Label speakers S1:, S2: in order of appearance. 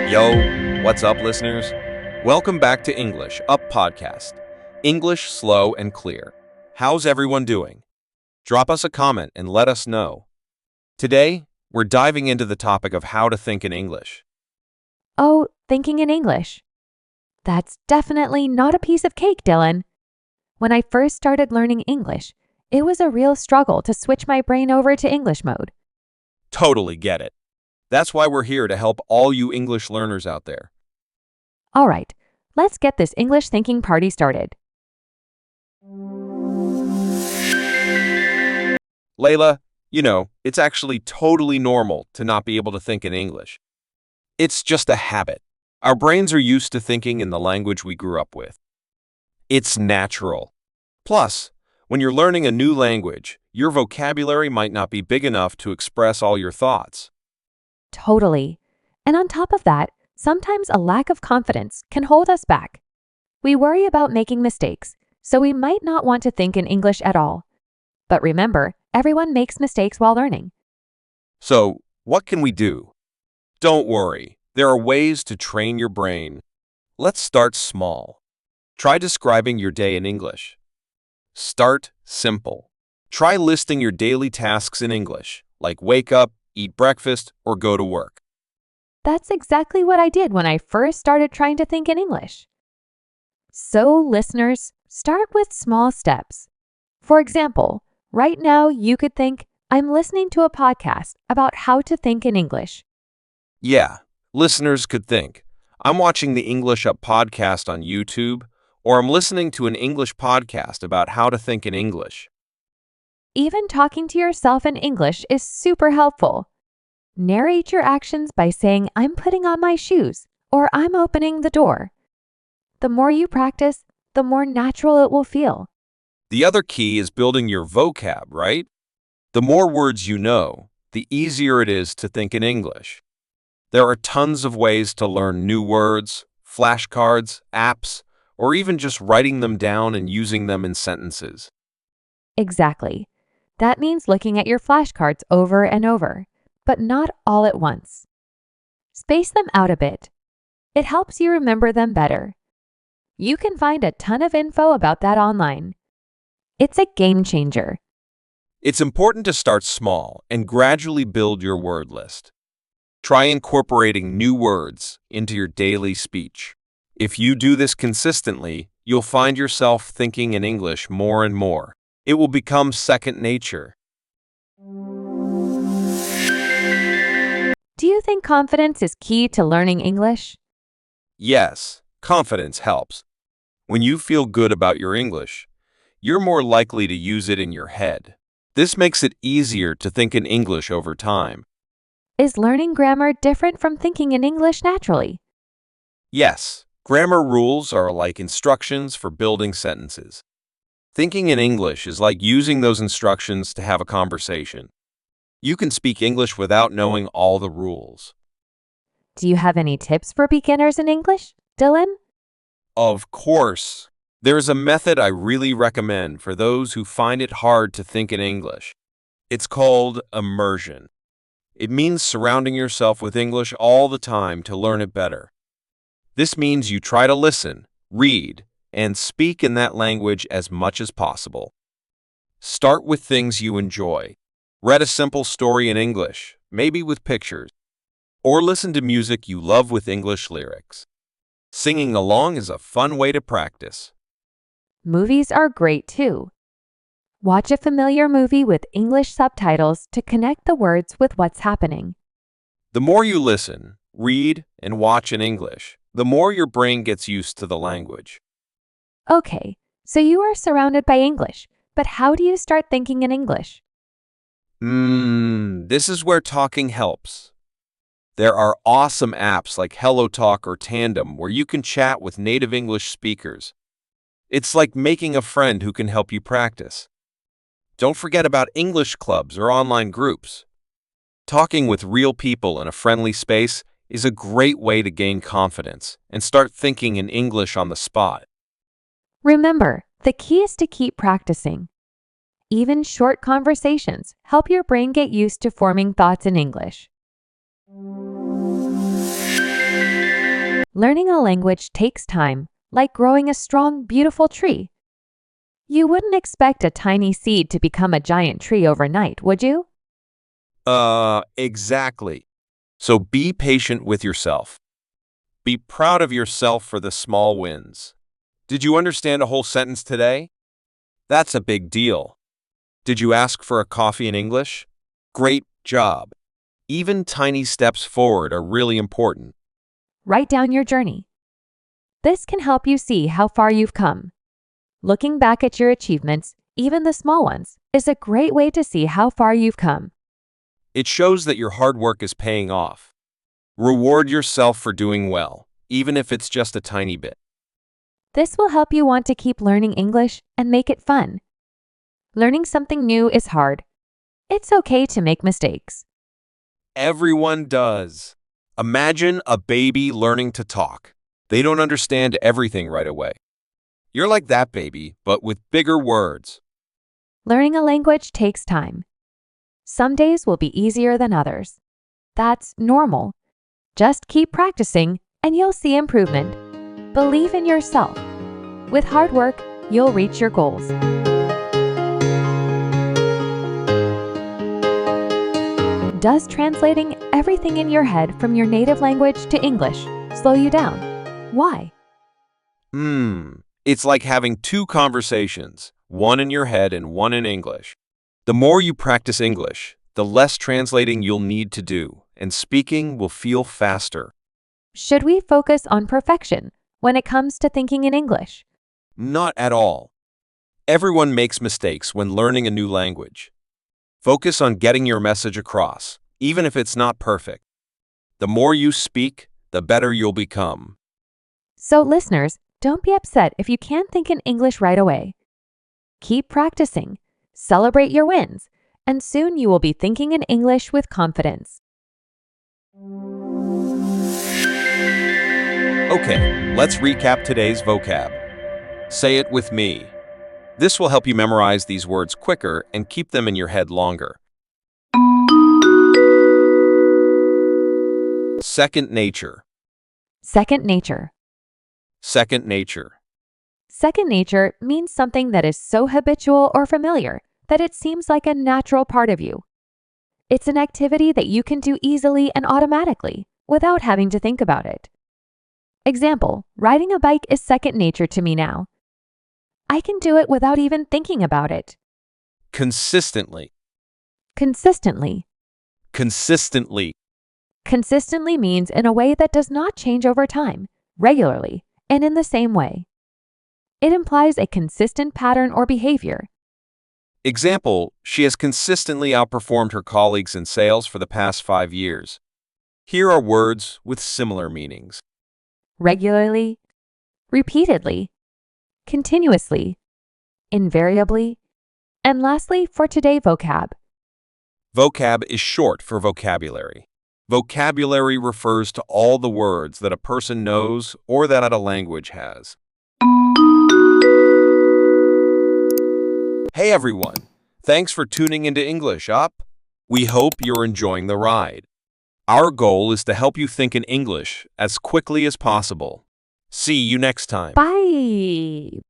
S1: Yo, what's up, listeners? Welcome back to English Up Podcast. English slow and clear. How's everyone doing? Drop us a comment and let us know. Today, we're diving into the topic of how to think in English.
S2: Oh, thinking in English. That's definitely not a piece of cake, Dylan. When I first started learning English, it was a real struggle to switch my brain over to English mode.
S1: Totally get it. That's why we're here to help all you English learners out there.
S2: All right, let's get this English thinking party started.
S1: Layla, it's actually totally normal to not be able to think in English. It's just a habit. Our brains are used to thinking in the language we grew up with. It's natural. Plus, when you're learning a new language, your vocabulary might not be big enough to express all your thoughts.
S2: Totally. And on top of that, sometimes a lack of confidence can hold us back. We worry about making mistakes, so we might not want to think in English at all. But remember, everyone makes mistakes while learning.
S1: So, what can we do? Don't worry, there are ways to train your brain. Let's start small. Try describing your day in English. Start simple. Try listing your daily tasks in English, like wake up, eat breakfast, or go to work.
S2: That's exactly what I did when I first started trying to think in English. So, listeners, start with small steps. For example, right now you could think, I'm listening to a podcast about how to think in English.
S1: Yeah, listeners could think, I'm watching the English Up podcast on YouTube, or I'm listening to an English podcast about how to think in English.
S2: Even talking to yourself in English is super helpful. Narrate your actions by saying, I'm putting on my shoes, or I'm opening the door. The more you practice, the more natural it will feel.
S1: The other key is building your vocab, right? The more words you know, the easier it is to think in English. There are tons of ways to learn new words, flashcards, apps, or even just writing them down and using them in sentences.
S2: Exactly. That means looking at your flashcards over and over, but not all at once. Space them out a bit. It helps you remember them better. You can find a ton of info about that online. It's a game changer.
S1: It's important to start small and gradually build your word list. Try incorporating new words into your daily speech. If you do this consistently, you'll find yourself thinking in English more and more. It will become second nature.
S2: Do you think confidence is key to learning English?
S1: Yes, confidence helps. When you feel good about your English, you're more likely to use it in your head. This makes it easier to think in English over time.
S2: Is learning grammar different from thinking in English naturally?
S1: Yes, grammar rules are like instructions for building sentences. Thinking in English is like using those instructions to have a conversation. You can speak English without knowing all the rules.
S2: Do you have any tips for beginners in English, Dylan?
S1: Of course. There's a method I really recommend for those who find it hard to think in English. It's called immersion. It means surrounding yourself with English all the time to learn it better. This means you try to listen, read, and speak in that language as much as possible. Start with things you enjoy. Read a simple story in English, maybe with pictures. Or listen to music you love with English lyrics. Singing along is a fun way to practice.
S2: Movies are great too. Watch a familiar movie with English subtitles to connect the words with what's happening.
S1: The more you listen, read, and watch in English, the more your brain gets used to the language.
S2: Okay, so you are surrounded by English, but how do you start thinking in English?
S1: This is where talking helps. There are awesome apps like HelloTalk or Tandem where you can chat with native English speakers. It's like making a friend who can help you practice. Don't forget about English clubs or online groups. Talking with real people in a friendly space is a great way to gain confidence and start thinking in English on the spot.
S2: Remember, the key is to keep practicing. Even short conversations help your brain get used to forming thoughts in English. Learning a language takes time, like growing a strong, beautiful tree. You wouldn't expect a tiny seed to become a giant tree overnight, would you?
S1: Exactly. So be patient with yourself. Be proud of yourself for the small wins. Did you understand a whole sentence today? That's a big deal. Did you ask for a coffee in English? Great job. Even tiny steps forward are really important.
S2: Write down your journey. This can help you see how far you've come. Looking back at your achievements, even the small ones, is a great way to see how far you've come.
S1: It shows that your hard work is paying off. Reward yourself for doing well, even if it's just a tiny bit.
S2: This will help you want to keep learning English and make it fun. Learning something new is hard. It's okay to make mistakes.
S1: Everyone does. Imagine a baby learning to talk. They don't understand everything right away. You're like that baby, but with bigger words.
S2: Learning a language takes time. Some days will be easier than others. That's normal. Just keep practicing and you'll see improvement. Believe in yourself. With hard work, you'll reach your goals. Does translating everything in your head from your native language to English slow you down? Why?
S1: It's like having two conversations, one in your head and one in English. The more you practice English, the less translating you'll need to do, and speaking will feel faster.
S2: Should we focus on perfection when it comes to thinking in English?
S1: Not at all. Everyone makes mistakes when learning a new language. Focus on getting your message across, even if it's not perfect. The more you speak, the better you'll become.
S2: So listeners, don't be upset if you can't think in English right away. Keep practicing, celebrate your wins, and soon you will be thinking in English with confidence.
S1: Okay, let's recap today's vocab. Say it with me. This will help you memorize these words quicker and keep them in your head longer. Second nature.
S2: Second nature.
S1: Second nature.
S2: Second nature means something that is so habitual or familiar that it seems like a natural part of you. It's an activity that you can do easily and automatically without having to think about it. Example, riding a bike is second nature to me now. I can do it without even thinking about it.
S1: Consistently.
S2: Consistently.
S1: Consistently.
S2: Consistently means in a way that does not change over time, regularly, and in the same way. It implies a consistent pattern or behavior.
S1: Example, she has consistently outperformed her colleagues in sales for the past 5 years. Here are words with similar meanings.
S2: Regularly, repeatedly, continuously, invariably, and lastly for today vocab.
S1: Vocab is short for vocabulary. Vocabulary refers to all the words that a person knows or that a language has. Hey everyone, thanks for tuning into English Up. We hope you're enjoying the ride. Our goal is to help you think in English as quickly as possible. See you next time.
S2: Bye!